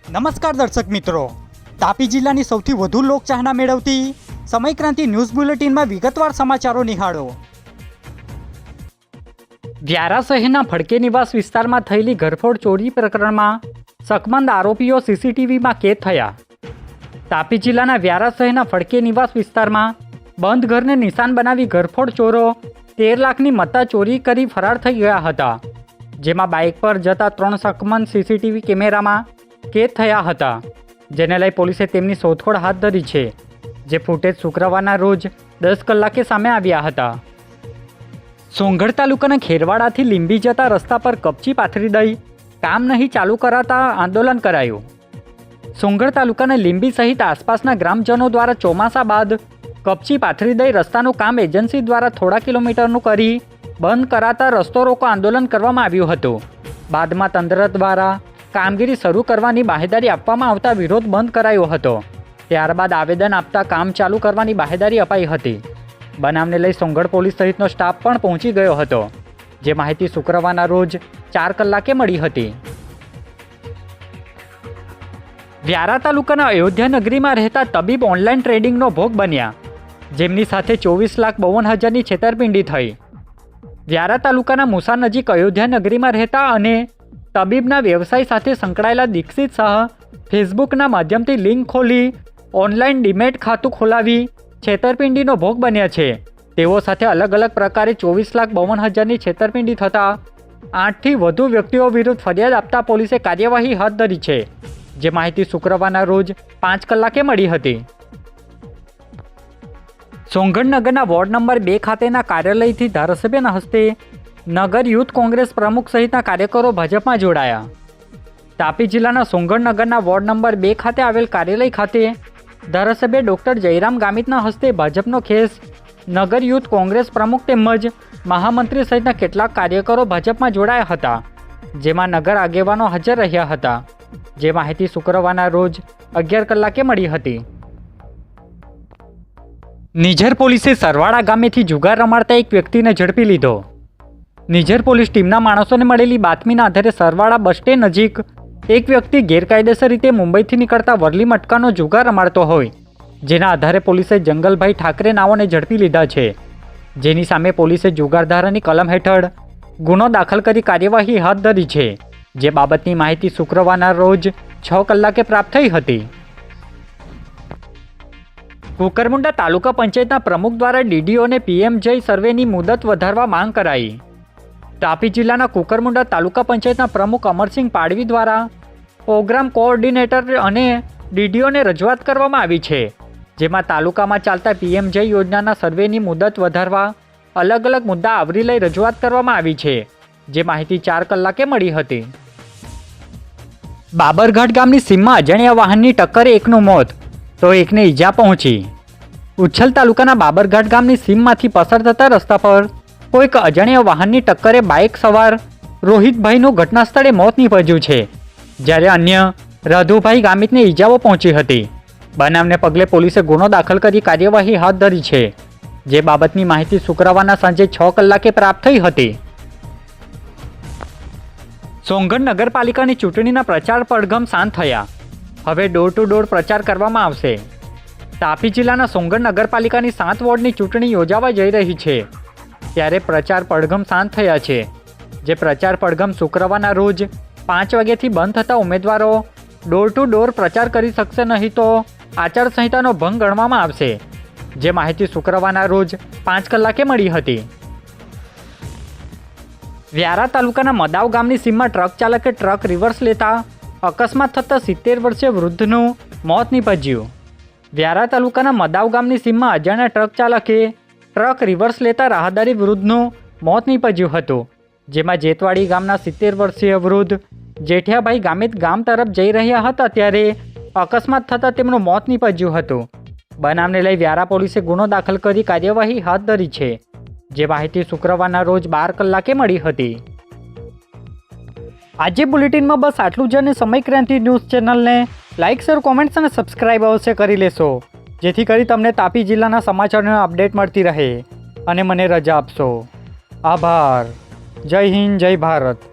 નમસ્કાર દર્શક મિત્રો, તાપી જિલ્લાની સૌથી વધુ લોકચાહના મેળવતી સમયક્રાંતિ ન્યૂઝ બુલેટિનમાં વિગતવાર સમાચારો નિહાળો। વ્યારા શહેરના ફડકે નિવાસ વિસ્તારમાં થયેલી ઘરફોડ ચોરી પ્રકરણમાં શકમંદ આરોપીઓ સીસીટીવીમાં કેદ થયા। તાપી જિલ્લાના વ્યારા શહેરના ફડકે નિવાસ વિસ્તારમાં બંધ ઘરને નિશાન બનાવી ઘરફોડ ચોરો 13 લાખની મત્તા ચોરી કરી ફરાર થઈ ગયા હતા, જેમાં બાઇક પર જતા 3 શકમંદ સીસીટીવી કેમેરામાં કેદ થયા હતા, જેને લઈ પોલીસે તેમની શોધખોળ હાથ ધરી છે, જે ફૂટેજ શુક્રવારના રોજ 10 કલાકે સામે આવ્યા હતા। સોંગઢ તાલુકાના ખેરવાડાથી લીંબી જતા રસ્તા પર કપચી પાથરી દઈ કામ નહીં ચાલુ કરાતા આંદોલન કરાયું। સોંગઢ તાલુકાના લીંબી સહિત આસપાસના ગ્રામજનો દ્વારા ચોમાસા બાદ કપચી પાથરી દઈ રસ્તાનું કામ એજન્સી દ્વારા થોડા કિલોમીટરનું કરી બંધ કરાતા રસ્તો રોકો આંદોલન કરવામાં આવ્યું હતું। બાદમાં તંત્ર દ્વારા કામગીરી શરૂ કરવાની બાહેધરી આપવામાં આવતા વિરોધ બંધ કરાયો હતો। ત્યારબાદ આવેદન આપતા કામ ચાલુ કરવાની બાહેધરી અપાઈ હતી। બનાવને લઈ સોંગઢ પોલીસ સહિતનો સ્ટાફ પણ પહોંચી ગયો હતો, જે માહિતી શુક્રવારના રોજ 4 કલાકે મળી હતી। વ્યારા તાલુકાના અયોધ્યા નગરીમાં રહેતા તબીબ ઓનલાઈન ટ્રેડિંગનો ભોગ બન્યા, જેમની સાથે 24,52,000ની છેતરપિંડી થઈ। વ્યારા તાલુકાના મુસા નજીક અયોધ્યા નગરીમાં રહેતા અને તબીબના વ્યવસાય સાથે સંકળાયેલા દીક્ષિત શાહ ફેસબુકના માધ્યમથી લિંક ખોલી ઓનલાઈન ડીમેટ ખાતું ખોલાવી છેતરપિંડીનો ભોગ બન્યા છે। તેઓ સાથે અલગ અલગ પ્રકારે 24,52,000ની છેતરપિંડી થતાં 8થી વધુ વ્યક્તિઓ વિરુદ્ધ ફરિયાદ આપતા પોલીસે કાર્યવાહી હાથ ધરી છે, જે માહિતી શુક્રવારના રોજ 5 કલાકે મળી હતી। સોંગઢ નગરના વોર્ડ નંબર 2 ખાતેના કાર્યાલયથી ધારાસભ્યના હસ્તે નગર યુથ કોંગ્રેસ પ્રમુખ સહિતના કાર્યકરો ભાજપમાં જોડાયા। તાપી જિલ્લાના સોંગઢ નગરના વોર્ડ નંબર 2 ખાતે આવેલ કાર્યાલય ખાતે ધારાસભ્ય ડૉક્ટર જયરામ ગામિતના હસ્તે ભાજપનો ખેસ નગર યુથ કોંગ્રેસ પ્રમુખ તેમજ મહામંત્રી સહિતના કેટલાક કાર્યકરો ભાજપમાં જોડાયા હતા, જેમાં નગર આગેવાનો હાજર રહ્યા હતા, જે માહિતી શુક્રવારના રોજ 11 કલાકે મળી હતી। નિઝર પોલીસે સરવાડા ગામેથી જુગાર રમાડતા એક વ્યક્તિને ઝડપી લીધો। નિઝર પોલીસ ટીમના માણસોને મળેલી બાતમીના આધારે સરવાડા બસ સ્ટેન્ડ નજીક એક વ્યક્તિ ગેરકાયદેસર રીતે મુંબઈથી નીકળતા વરલી મટકાનો જુગાર રમાડતો હોય, જેના આધારે પોલીસે જંગલભાઈ ઠાકરે નાઓને ઝડપી લીધા છે, જેની સામે પોલીસે જુગારધારાની કલમ હેઠળ ગુનો દાખલ કરી કાર્યવાહી હાથ ધરી છે, જે બાબતની માહિતી શુક્રવારના રોજ 6 કલાકે પ્રાપ્ત થઈ હતી। કુકરમુંડા તાલુકા પંચાયતના પ્રમુખ દ્વારા ડીડીઓને પીએમ જય સર્વેની મુદત વધારવા માંગ કરાઈ। તાપી જિલ્લાના કુકરમુંડા તાલુકા પંચાયતના પ્રમુખ અમરસિંહ પાડવી દ્વારા પ્રોગ્રામ કોઓર્ડિનેટર અને ડીડીઓને રજૂઆત કરવામાં આવી છે, જેમાં તાલુકામાં ચાલતા પીએમ જય યોજનાના સર્વેની મુદત વધારવા અલગ અલગ મુદ્દા આવરી લઈ રજૂઆત કરવામાં આવી છે, જે માહિતી 4 કલાકે મળી હતી। બાબરઘાટ ગામની સીમમાં અજાણ્યા વાહનની ટક્કરે એકનું મોત તો એકને ઈજા પહોંચી। ઉચ્છલ તાલુકાના બાબરઘાટ ગામની સીમમાંથી પસાર થતા રસ્તા પર કોઈક અજાણ્યા વાહનની ટક્કરે બાઇક સવાર રોહિતભાઈનું ઘટના સ્થળે મોત નીપજ્યું છે, જ્યારે અન્ય રાધુભાઈ ગામિતને ઈજાઓ પહોંચી હતી। બનાવને પગલે પોલીસે ગુનો દાખલ કરી કાર્યવાહી હાથ ધરી છે, જે બાબતની માહિતી શુક્રવારના સાંજે 6 કલાકે પ્રાપ્ત થઈ હતી। સોંગઢ નગરપાલિકાની ચૂંટણીના પ્રચાર પડઘમ શાંત થયા, હવે ડોર ટુ ડોર પ્રચાર કરવામાં આવશે। તાપી જિલ્લાના સોંગઢ નગરપાલિકાની 7 વોર્ડની ચૂંટણી યોજાવા જઈ રહી છે, ત્યારે પ્રચાર પડઘમ શાંત થયા છે, જે પ્રચાર પડઘમ શુક્રવારના રોજ 5 વાગ્યાથી બંધ થતા ઉમેદવારો ડોર ટુ ડોર પ્રચાર કરી શકશે નહીં તો આચારસંહિતાનો ભંગ ગણવામાં આવશે, જે માહિતી શુક્રવારના રોજ 5 કલાકે મળી હતી। વ્યારા તાલુકાના મદાવ ગામની સીમમાં ટ્રક ચાલકે ટ્રક રિવર્સ લેતા અકસ્માત થતાં 70 વર્ષીય વૃદ્ધનું મોત નીપજ્યું। વ્યારા તાલુકાના મદાવ ગામની સીમમાં અજાણ્યા ટ્રક ચાલકે ટ્રક રિવર્સ લેતા રાહદારી વૃદ્ધનું મોત નીપજ્યું હતું, જેમાં જેતવાડી ગામના 70 વર્ષીય વૃદ્ધ જેઠિયાભાઈ ગામિત ગામ તરફ જઈ રહ્યા હતા, ત્યારે અકસ્માત થતાં તેમનું મોત નીપજ્યું હતું। બનાવને લઈ વ્યારા પોલીસે ગુનો દાખલ કરી કાર્યવાહી હાથ ધરી છે, જે માહિતી શુક્રવારના રોજ 12 કલાકે મળી હતી। આજે બુલેટિનમાં બસ આટલું જ, અને સમયક્રાંતિ ન્યૂઝ ચેનલને લાઇક, શેર, કોમેન્ટ્સ અને સબસ્ક્રાઇબ અવશ્ય કરી લેશો, જેથી કરી તમને તાપી જિલ્લાના સમાચારોની અપડેટ મળતી રહે, અને મને રજા આપશો। આભાર। જય હિન્દ, જય ભારત।